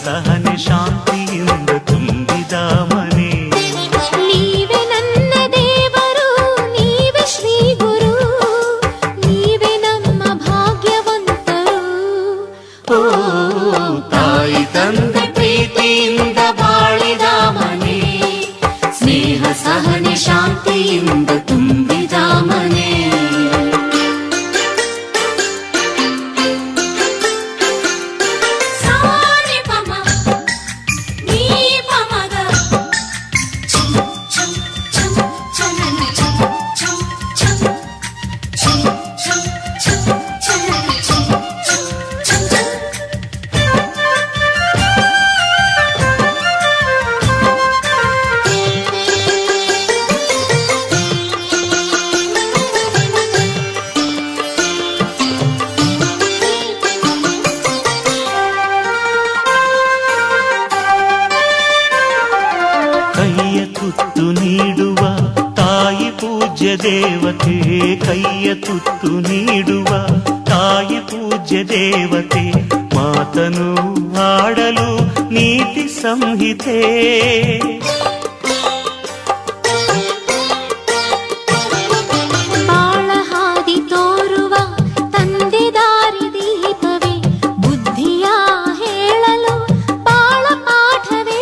ಸಹನೆ ಶಾಂತಿಯಿಂದ ತುಂಬಿದ ಮನೆ. ನೀವೇ ನನ್ನ ದೇವರು, ನೀವೇ ಶ್ರೀ ಗುರು, ನೀವೇ ನಮ್ಮ ಭಾಗ್ಯವಂತರು. ಓ ತಾಯಿ ತಂದೆ ಪ್ರೀತಿಯಿಂದ ಬಾಳಿದ ಮನೆ, ಸ್ನೇಹ ಸಹನೆ ಶಾಂತಿಯಿಂದ ತುಂಬಿದ ಮನೆ. ದೇವತೆ ಕೈಯ ತುತ್ತು ನೀಡುವ ತಾಯಿ ಪೂಜ್ಯ ದೇವತೆ, ಮಾತನು ಆಡಲು ನೀತಿ ಸಂಹಿತೆ. ಬಾಳ ಹಾದಿ ತೋರುವ ತಂದೆ ದಾರಿ ದೀಪವೇ, ಬುದ್ಧಿಯ ಹೇಳಲು ಬಾಳ ಪಾಠವೇ.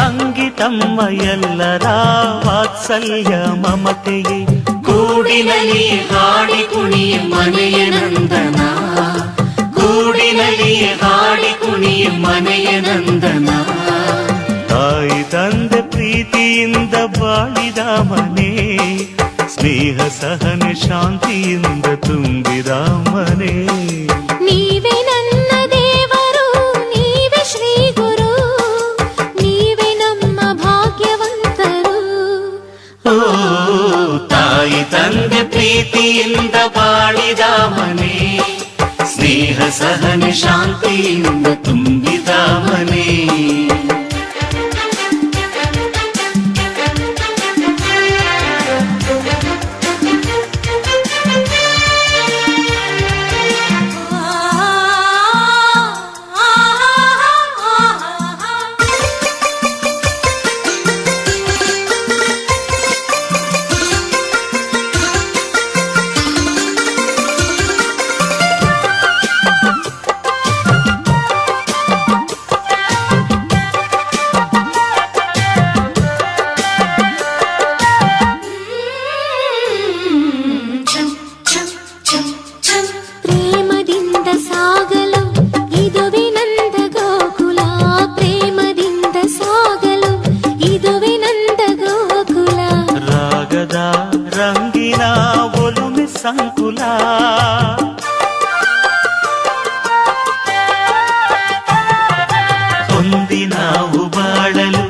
ತಂಗಿ ತಮ್ಮ ಎಲ್ಲರ ವಾತ್ಸಲ್ಯ ಮಮತೆಯೇ, ಗೂಡಿನಲ್ಲಿ ಹಾಡಿ ಕುಣಿಯ ಮನೆಯ ನಂದನ, ಗೂಡಿನಲ್ಲಿ ಹಾಡಿ ಕುಣಿಯ ಮನೆಯ ನಂದನ. ತಾಯಿ ತಂದೆ ಪ್ರೀತಿಯಿಂದ ಬಾಳಿದ ಮನೆ, ಸ್ನೇಹ ಸಹನೆ ಶಾಂತಿಯಿಂದ ತುಂಬಿದ ಮನೆ. ನೀವೇ ನನ್ನ ದೇವರು, ನೀವೇ ಶ್ರೀ ಗುರು, ನೀವೇ ನಮ್ಮ ಭಾಗ್ಯವಂತರು. ಓ ತಾಯಿ ತಂದೆ ಪ್ರೀತಿಯಿಂದ ಬಾಳಿದ ಮನೆ, ಸ್ನೇಹ ಸಹನೆ ಶಾಂತಿಯಿಂದ ತುಂಬಿದ ಮನೆ. ರಂಗಿನ ಒಲುಮೆ ಸಂಕುಲ, ಹೊಂದಿನಾವು ಬಾಳಲು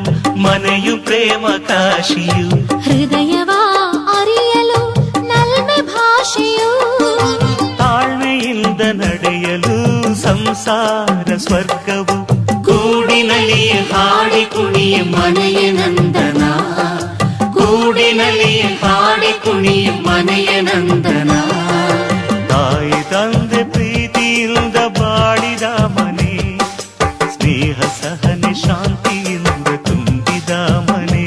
ಮನೆಯು ಪ್ರೇಮ ಕಾಶಿಯು, ಹೃದಯವ ಅರಿಯಲು ನಲ್ಮೆ ಭಾಷೆಯು. ತಾಳ್ಮೆಯಿಂದ ನಡೆಯಲು ಸಂಸಾರ ಸ್ವರ್ಗವು, ಗೂಡಿನಲ್ಲಿ ಹಾಡಿ ಕುಣಿಯ ಮನೆಯ ನಂದನ, ಗೂಡಿನಲ್ಲಿ ಹಾಡಿ ಕುಣಿಯ ಮನೆಯ ನಂದನ. ತಾಯಿ ತಂದೆ ಪ್ರೀತಿಯಿಂದ ಬಾಳಿದ ಮನೆ, ಸ್ನೇಹ ಸಹನೆ ಶಾಂತಿಯಿಂದ ತುಂಬಿದ ಮನೆ.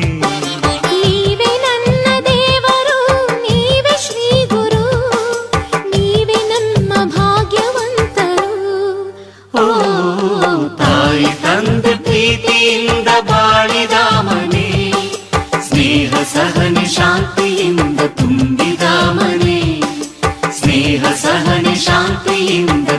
ನೀವೇ ನನ್ನ ದೇವರು, ನೀವೇ ಶ್ರೀ ಗುರು, ನೀವೇ ನಮ್ಮ ಭಾಗ್ಯವಂತರು. ಓ ತಾಯಿ ತಂದೆ ಪ್ರೀತಿಯಿಂದ ಬಾಳಿದ ಮನೆ, ಸ್ನೇಹ ಸಹನೆ ಶಾಂತಿಯಿಂದ ತುಂಬಿದ ಮನೆ, ಸ್ನೇಹ ಸಹನೆ ಶಾಂತಿಯಿಂದ